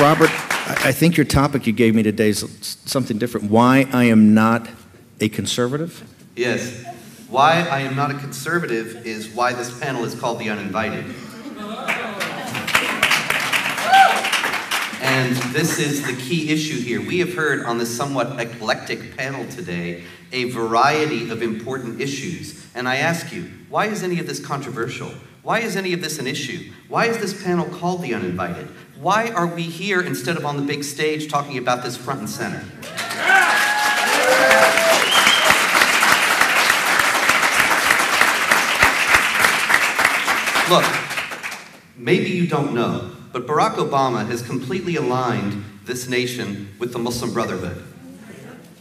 Robert, I think your topic you gave me today is something different. Why I am not a conservative? Yes. Why I am not a conservative is why this panel is called The Uninvited. And this is the key issue here. We have heard on this somewhat eclectic panel today a variety of important issues. And I ask you, why is any of this controversial? Why is any of this an issue? Why is this panel called The Uninvited? Why are we here instead of on the big stage talking about this front and center? Look, maybe you don't know, but Barack Obama has completely aligned this nation with the Muslim Brotherhood.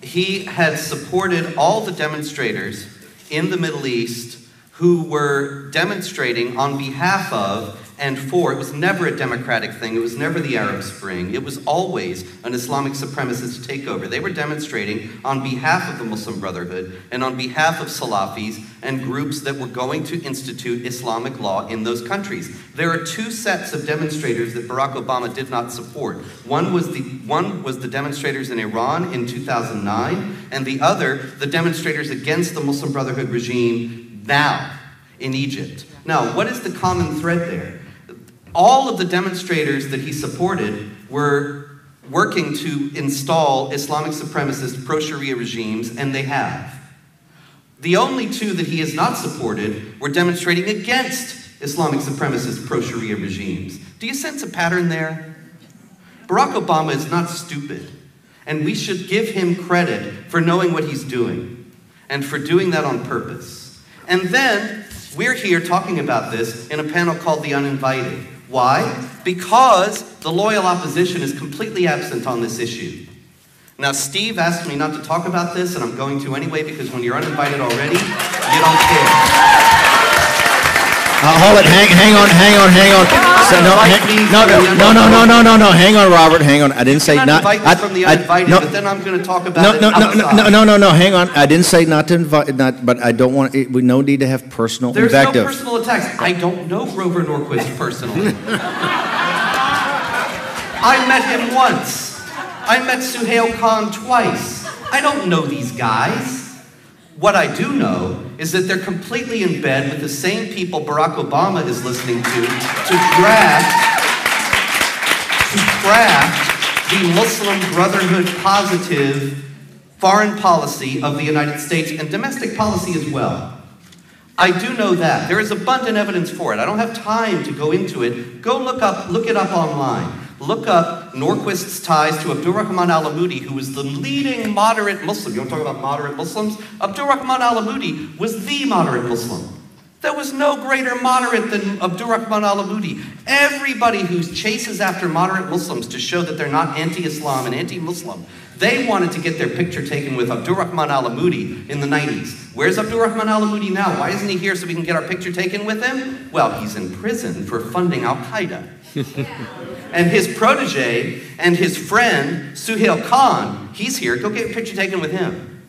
He had supported all the demonstrators in the Middle East who were demonstrating on behalf of and for, it was never a democratic thing, it was never the Arab Spring, it was always an Islamic supremacist takeover. They were demonstrating on behalf of the Muslim Brotherhood and on behalf of Salafis and groups that were going to institute Islamic law in those countries. There are two sets of demonstrators that Barack Obama did not support. One was the demonstrators in Iran in 2009, and the other, the demonstrators against the Muslim Brotherhood regime now in Egypt. Now, what is the common thread there? All of the demonstrators that he supported were working to install Islamic supremacist pro-Sharia regimes, and they have. The only two that he has not supported were demonstrating against Islamic supremacist pro-Sharia regimes. Do you sense a pattern there? Barack Obama is not stupid, and we should give him credit for knowing what he's doing, and for doing that on purpose. And then, we're here talking about this in a panel called The Uninvited. Why? Because the loyal opposition is completely absent on this issue. Now, Steve asked me not to talk about this, and I'm going to anyway, because when you're uninvited already, you don't care. Hold it, hang on. So, no, hang on, Robert, hang on. I didn't say not. From the uninvited, but then I'm going to talk about it. No, hang on. I didn't say not to invite, but I don't want. We no need to have personal invective. There's no personal attacks. I don't know Grover Norquist personally. I met him once. I met Suhail Khan twice. I don't know these guys. What I do know is that they're completely in bed with the same people Barack Obama is listening to craft the Muslim Brotherhood positive foreign policy of the United States and domestic policy as well. I do know that. There is abundant evidence for it. I don't have time to go into it. Go look it up online. Look up Norquist's ties to Abdurrahman al-Amoudi, who was the leading moderate Muslim. You want to talk about moderate Muslims? Abdurrahman al-Amoudi was the moderate Muslim. There was no greater moderate than Abdurrahman al-Amoudi. Everybody who chases after moderate Muslims to show that they're not anti-Islam and anti-Muslim, they wanted to get their picture taken with Abdurrahman al-Amoudi in the 90s. Where's Abdurrahman al-Amoudi now? Why isn't he here so we can get our picture taken with him? Well, he's in prison for funding al-Qaeda. And his protege and his friend, Suhail Khan, he's here. Go get a picture taken with him.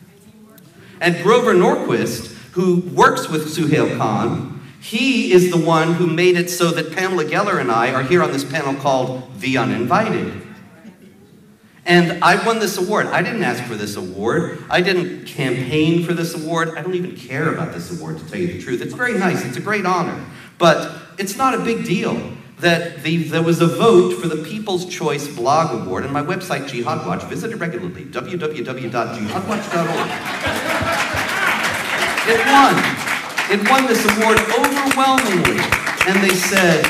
And Grover Norquist, who works with Suhail Khan, he is the one who made it so that Pamela Geller and I are here on this panel called The Uninvited. And I won this award. I didn't ask for this award. I didn't campaign for this award. I don't even care about this award, to tell you the truth. It's very nice. It's a great honor. But it's not a big deal that there was a vote for the People's Choice Blog Award, and my website, Jihad Watch, visit it regularly, www.jihadwatch.org. It won this award overwhelmingly, and they said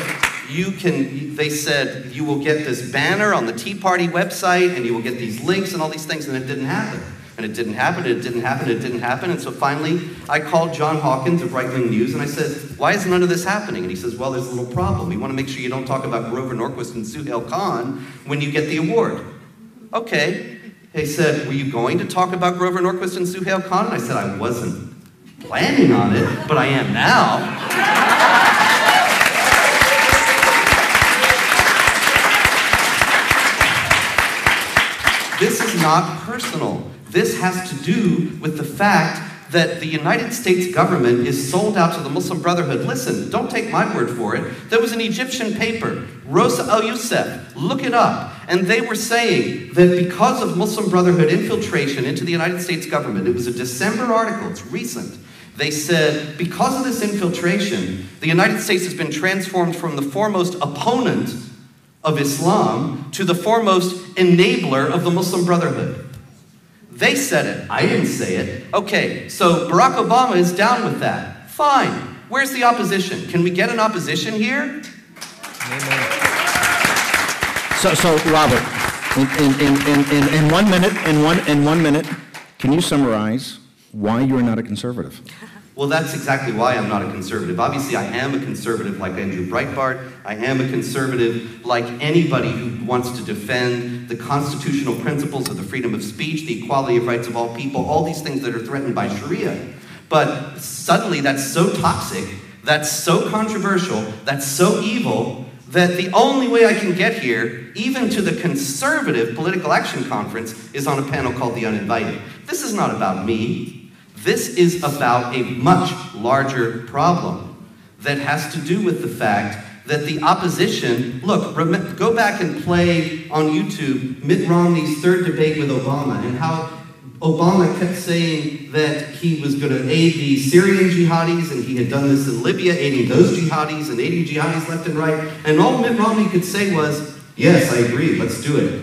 you will get this banner on the Tea Party website, and you will get these links and all these things, and it didn't happen. And it didn't happen, and it didn't happen, and it didn't happen. And so finally, I called John Hawkins of Right Wing News, and I said, why is none of this happening? And he says, well, there's a little problem. We want to make sure you don't talk about Grover Norquist and Suhail Khan when you get the award. Okay. He said, were you going to talk about Grover Norquist and Suhail Khan? And I said, I wasn't planning on it, but I am now. This is not personal. This has to do with the fact that the United States government is sold out to the Muslim Brotherhood. Listen, don't take my word for it. There was an Egyptian paper, Rosa al-Youssef, look it up. And they were saying that because of Muslim Brotherhood infiltration into the United States government, it was a December article, it's recent, they said, because of this infiltration, the United States has been transformed from the foremost opponent of Islam to the foremost enabler of the Muslim Brotherhood. They said it. I didn't say it. Okay, so Barack Obama is down with that. Fine. Where's the opposition? Can we get an opposition here? Amen. So Robert, in 1 minute, can you summarize why you're not a conservative? Well, that's exactly why I'm not a conservative. Obviously, I am a conservative like Andrew Breitbart. I am a conservative like anybody who wants to defend the constitutional principles of the freedom of speech, the equality of rights of all people, all these things that are threatened by Sharia. But suddenly that's so toxic, that's so controversial, that's so evil, that the only way I can get here, even to the conservative political action conference, is on a panel called the Uninvited. This is not about me. This is about a much larger problem that has to do with the fact that the opposition, look, go back and play on YouTube Mitt Romney's third debate with Obama and how Obama kept saying that he was going to aid the Syrian jihadis and he had done this in Libya, aiding those jihadis and aiding jihadis left and right. And all Mitt Romney could say was, yes, I agree, let's do it.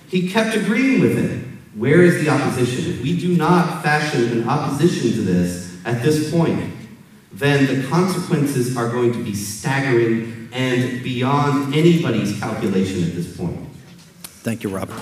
He kept agreeing with it. Where is the opposition? If we do not fashion an opposition to this at this point, then the consequences are going to be staggering and beyond anybody's calculation at this point. Thank you, Robert.